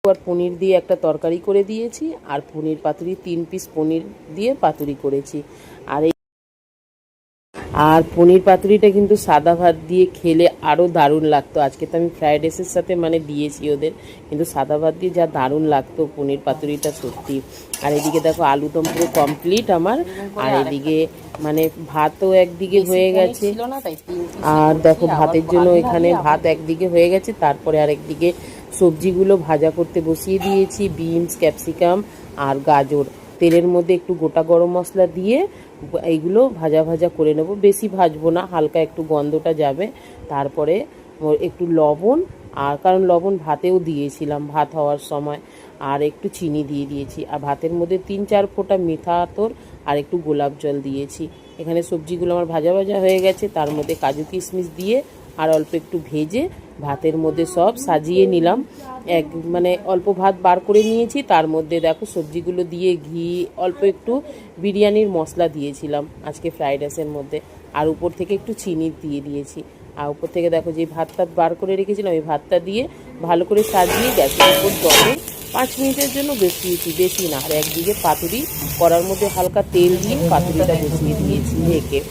আর পনির দিয়ে একটা তরকারি করে দিয়েছি, আর পনির পাতুরি 3 পিস পনির দিয়ে পাতুরি করেছি। আর পনির পাতুরিটা কিন্তু সাদা ভাত দিয়ে খেলে আরও দারুণ লাগতো। আজকে তো আমি ফ্রাইড রাইসের সাথে দিয়েছি ওদের, কিন্তু সাদা ভাত দিয়ে যা দারুণ লাগতো পনির পাতুরিটা, সত্যি। আর এদিকে দেখো আলুদম পুরো কমপ্লিট আমার, আর এদিকে ভাতও একদিকে হয়ে গেছে। আর দেখো ভাতের জন্য এখানে ভাত একদিকে হয়ে গেছে, তারপরে আরেকদিকে সবজিগুলো ভাজা করতে বসিয়ে দিয়েছি। বিনস, ক্যাপসিকাম আর গাজর তেলের মধ্যে একটু গোটা গরম মশলা দিয়ে এইগুলো ভাজা ভাজা করে নেব। বেশি ভাজবো না, হালকা একটু গন্ধটা যাবে। তারপরে একটু লবণ, আর কারণ লবণ ভাতেও দিয়েছিলাম ভাত হওয়ার সময়, আর একটু চিনি দিয়ে দিয়েছি। আর ভাতের মধ্যে 3-4 ফোঁটা মিঠা আতর আর একটু গোলাপ জল দিয়েছি। এখানে সবজিগুলো আমার ভাজা ভাজা হয়ে গেছে, তার মধ্যে কাজু কিশমিশ দিয়ে আর অল্প একটু ভেজে ভাতের মধ্যে সব সাজিয়ে নিলাম। অল্প ভাত বার করে নিয়েছি, তার মধ্যে দেখো সবজিগুলো দিয়ে ঘি, অল্প একটু বিরিয়ানির মশলা দিয়েছিলাম আজকে ফ্রাইড রাইসের মধ্যে, আর উপর থেকে একটু চিনি দিয়ে দিয়েছি। আর উপর থেকে দেখো যে ভাতটা বার করে রেখেছিলাম, ওই ভাতটা দিয়ে ভালো করে সাজিয়ে গ্যাসের উপর দমে 5 মিনিটের জন্য বসিয়েছি, বেশি না। আর একদিকে পাতুরি করার মধ্যে হালকা তেল দিয়ে পাতুরিটা বসিয়ে দিয়েছি ঢেকে।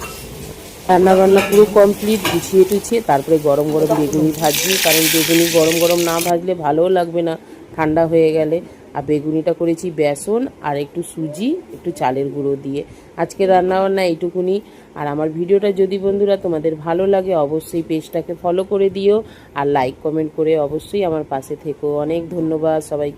রান্নাবান্না পুরো কমপ্লিট, গুছিয়ে টুছিয়ে তারপরে গরম গরম বেগুনি ভাজি, কারণ বেগুনি গরম গরম না ভাজলে ভালোও লাগবে না ঠান্ডা হয়ে গেলে। আর বেগুনিটা করেছি বেসন আর একটু সুজি, একটু চালের গুঁড়ো দিয়ে। আজকে রান্নাবান্না এইটুকুনি। আর আমার ভিডিওটা যদি বন্ধুরা তোমাদের ভালো লাগে, অবশ্যই পেজটাকে ফলো করে দিও, আর লাইক কমেন্ট করে অবশ্যই আমার পাশে থেকো। অনেক ধন্যবাদ সবাই।